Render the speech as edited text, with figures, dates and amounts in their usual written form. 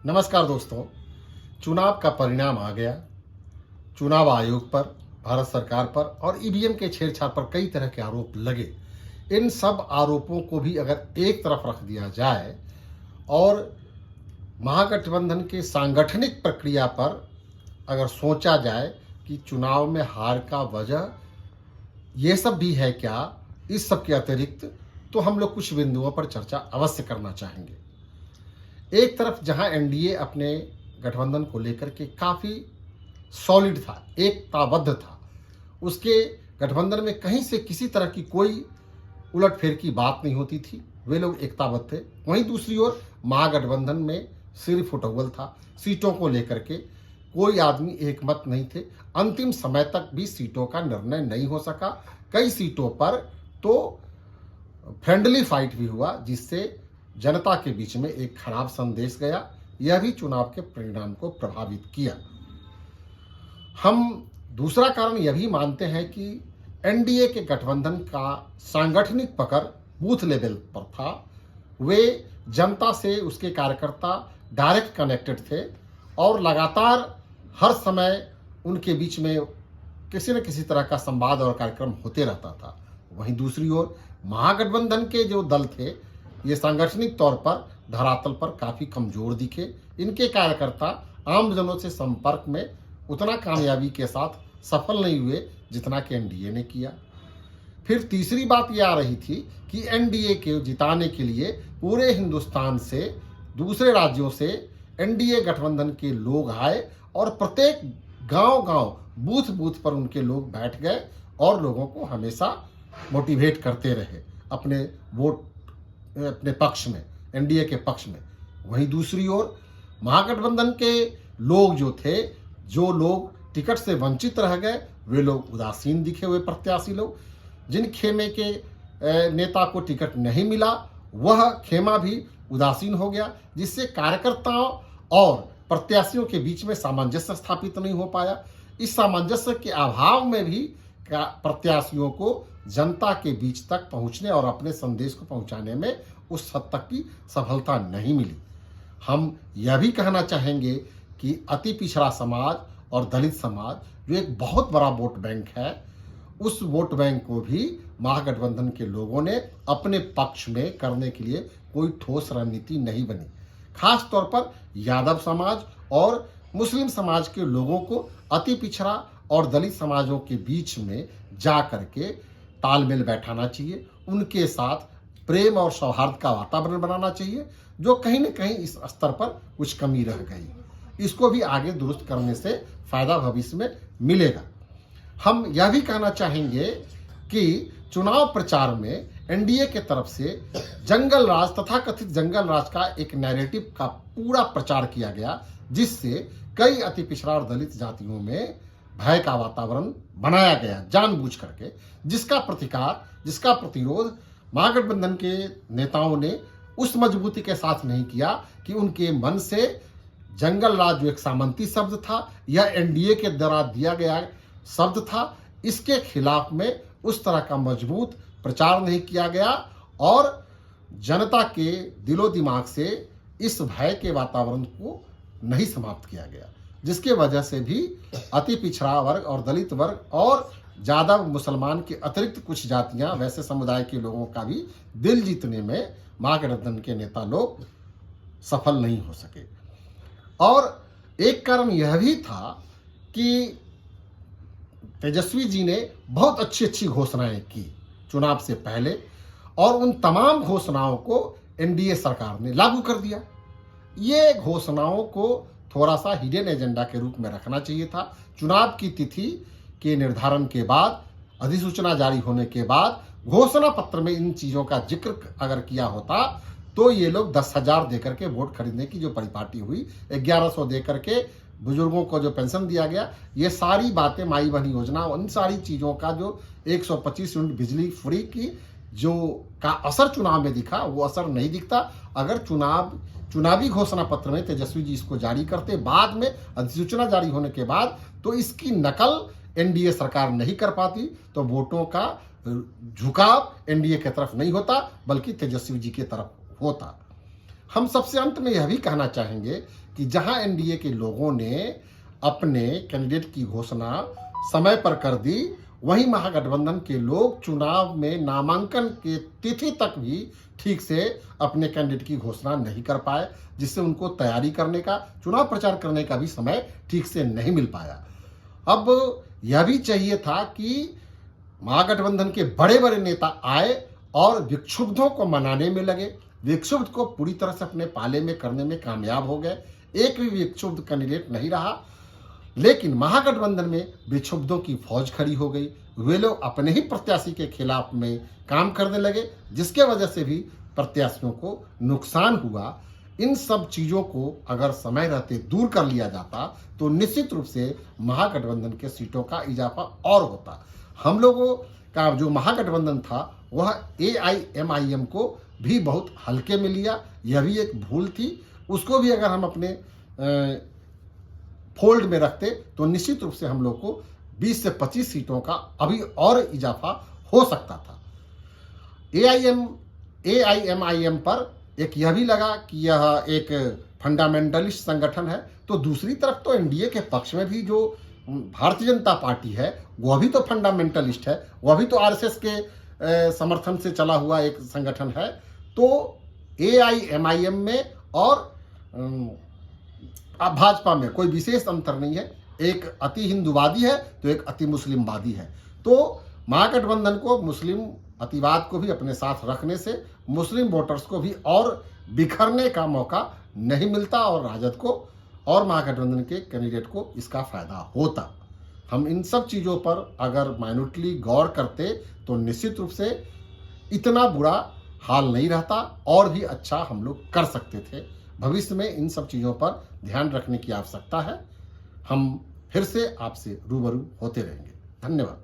नमस्कार दोस्तों। चुनाव का परिणाम आ गया। चुनाव आयोग पर, भारत सरकार पर और ईवीएम के छेड़छाड़ पर कई तरह के आरोप लगे। इन सब आरोपों को भी अगर एक तरफ रख दिया जाए और महागठबंधन के सांगठनिक प्रक्रिया पर अगर सोचा जाए कि चुनाव में हार का वजह ये सब भी है क्या, इस सब के अतिरिक्त तो हम लोग कुछ बिंदुओं पर चर्चा अवश्य करना चाहेंगे। एक तरफ जहां एनडीए अपने गठबंधन को लेकर के काफ़ी सॉलिड था, एकताबद्ध था, उसके गठबंधन में कहीं से किसी तरह की कोई उलटफेर की बात नहीं होती थी, वे लोग एकताबद्ध थे। वहीं दूसरी ओर महागठबंधन में सिर फुटौल था, सीटों को लेकर के कोई आदमी एकमत नहीं थे। अंतिम समय तक भी सीटों का निर्णय नहीं हो सका। कई सीटों पर तो फ्रेंडली फाइट भी हुआ, जिससे जनता के बीच में एक खराब संदेश गया। यह भी चुनाव के परिणाम को प्रभावित किया। हम दूसरा कारण यह भी मानते हैं कि एनडीए के गठबंधन का सांगठनिक पकड़ बूथ लेवल पर था। वे जनता से, उसके कार्यकर्ता डायरेक्ट कनेक्टेड थे और लगातार हर समय उनके बीच में किसी न किसी तरह का संवाद और कार्यक्रम होते रहता था। वहीं दूसरी ओर महागठबंधन के जो दल थे, ये सांगठनिक तौर पर धरातल पर काफ़ी कमजोर दिखे। इनके कार्यकर्ता आमजनों से संपर्क में उतना कामयाबी के साथ सफल नहीं हुए जितना कि एनडीए ने किया। फिर तीसरी बात यह आ रही थी कि एनडीए के जिताने के लिए पूरे हिंदुस्तान से, दूसरे राज्यों से एनडीए गठबंधन के लोग आए और प्रत्येक गांव-गांव, बूथ-बूथ पर उनके लोग बैठ गए और लोगों को हमेशा मोटिवेट करते रहे अपने वोट, अपने पक्ष में, एनडीए के पक्ष में। वहीं दूसरी ओर महागठबंधन के लोग जो थे, जो लोग टिकट से वंचित रह गए, वे लोग उदासीन दिखे हुए प्रत्याशी लोग। जिन खेमे के नेता को टिकट नहीं मिला, वह खेमा भी उदासीन हो गया, जिससे कार्यकर्ताओं और प्रत्याशियों के बीच में सामंजस्य स्थापित नहीं हो पाया। इस सामंजस्य के अभाव में भी प्रत्याशियों को जनता के बीच तक पहुंचने और अपने संदेश को पहुंचाने में उस हद तक की सफलता नहीं मिली। हम यह भी कहना चाहेंगे कि अति पिछड़ा समाज और दलित समाज, जो एक बहुत बड़ा वोट बैंक है, उस वोट बैंक को भी महागठबंधन के लोगों ने अपने पक्ष में करने के लिए कोई ठोस रणनीति नहीं बनी। खास तौर पर यादव समाज और मुस्लिम समाज के लोगों को अति पिछड़ा और दलित समाजों के बीच में जा करके तालमेल बैठाना चाहिए। उनके साथ प्रेम और सौहार्द का वातावरण बनाना चाहिए, जो कहीं न कहीं इस स्तर पर कुछ कमी रह गई। इसको भी आगे दुरुस्त करने से फायदा भविष्य में मिलेगा। हम यह भी कहना चाहेंगे कि चुनाव प्रचार में एनडीए के तरफ से जंगल राज, तथाकथित जंगल राज का एक नैरेटिव का पूरा प्रचार किया गया, जिससे कई अति पिछड़ा और दलित जातियों में भय का वातावरण बनाया गया जानबूझ करके, जिसका प्रतिकार, जिसका प्रतिरोध महागठबंधन के नेताओं ने उस मजबूती के साथ नहीं किया कि उनके मन से जंगल राज, जो एक सामंती शब्द था, यह एनडीए के द्वारा दिया गया शब्द था, इसके खिलाफ में उस तरह का मजबूत प्रचार नहीं किया गया और जनता के दिलो दिमाग से इस भय के वातावरण को नहीं समाप्त किया गया, जिसके वजह से भी अति पिछड़ा वर्ग और दलित वर्ग और यादव मुसलमान के अतिरिक्त कुछ जातियां, वैसे समुदाय के लोगों का भी दिल जीतने में महागठबंधन के नेता लोग सफल नहीं हो सके। और एक कारण यह भी था कि तेजस्वी जी ने बहुत अच्छी घोषणाएं की चुनाव से पहले, और उन तमाम घोषणाओं को एनडीए सरकार ने लागू कर दिया। ये घोषणाओं को थोड़ा सा हिडन एजेंडा के रूप में रखना चाहिए था। चुनाव की तिथि के निर्धारण के बाद, अधिसूचना जारी होने के बाद घोषणा पत्र में इन चीज़ों का जिक्र अगर किया होता, तो ये लोग 10,000 देकर के वोट खरीदने की जो परिपाटी हुई, 1100 देकर के बुजुर्गों को जो पेंशन दिया गया, ये सारी बातें, माई बहन योजना, उन सारी चीज़ों का जो 125 यूनिट बिजली फ्री की जो का असर चुनाव में दिखा, वो असर नहीं दिखता। अगर चुनावी घोषणा पत्र में तेजस्वी जी इसको जारी करते बाद में, अधिसूचना जारी होने के बाद, तो इसकी नकल एनडीए सरकार नहीं कर पाती, तो वोटों का झुकाव एनडीए की तरफ नहीं होता, बल्कि तेजस्वी जी की तरफ होता। हम सबसे अंत में यह भी कहना चाहेंगे कि जहां एनडीए के लोगों ने अपने कैंडिडेट की घोषणा समय पर कर दी, वहीं महागठबंधन के लोग चुनाव में नामांकन के तिथि तक भी ठीक से अपने कैंडिडेट की घोषणा नहीं कर पाए, जिससे उनको तैयारी करने का, चुनाव प्रचार करने का भी समय ठीक से नहीं मिल पाया। अब यह भी चाहिए था कि महागठबंधन के बड़े बड़े नेता आए और विक्षुब्धों को मनाने में लगे, विक्षुब्ध को पूरी तरह से अपने पाले में करने में कामयाब हो गए। एक भी विक्षुब्ध कैंडिडेट नहीं रहा, लेकिन महागठबंधन में विक्षुब्धों की फौज खड़ी हो गई। वे लोग अपने ही प्रत्याशी के खिलाफ में काम करने लगे, जिसके वजह से भी प्रत्याशियों को नुकसान हुआ। इन सब चीज़ों को अगर समय रहते दूर कर लिया जाता तो निश्चित रूप से महागठबंधन के सीटों का इजाफा और होता। हम लोगों का जो महागठबंधन था वह AIMIM को भी बहुत हल्के में लिया, यह भी एक भूल थी। उसको भी अगर हम अपने फोल्ड में रखते तो निश्चित रूप से हम लोग को 20 से 25 सीटों का अभी और इजाफा हो सकता था। AIMIM पर एक यह भी लगा कि यह एक फंडामेंटलिस्ट संगठन है, तो दूसरी तरफ तो एनडीए के पक्ष में भी जो भारतीय जनता पार्टी है वह भी तो फंडामेंटलिस्ट है, वह भी तो आरएसएस के समर्थन से चला हुआ एक संगठन है। तो AIMIM में और भाजपा में कोई विशेष अंतर नहीं है, एक अति हिंदूवादी है तो एक अति मुस्लिमवादी है। तो महागठबंधन को मुस्लिम अतिवाद को भी अपने साथ रखने से मुस्लिम वोटर्स को भी और बिखरने का मौका नहीं मिलता और राजद को और महागठबंधन के कैंडिडेट को इसका फायदा होता। हम इन सब चीज़ों पर अगर माइन्यूटली गौर करते तो निश्चित रूप से इतना बुरा हाल नहीं रहता और भी अच्छा हम लोग कर सकते थे। भविष्य में इन सब चीज़ों पर ध्यान रखने की आवश्यकता है। हम फिर से आपसे रूबरू होते रहेंगे। धन्यवाद।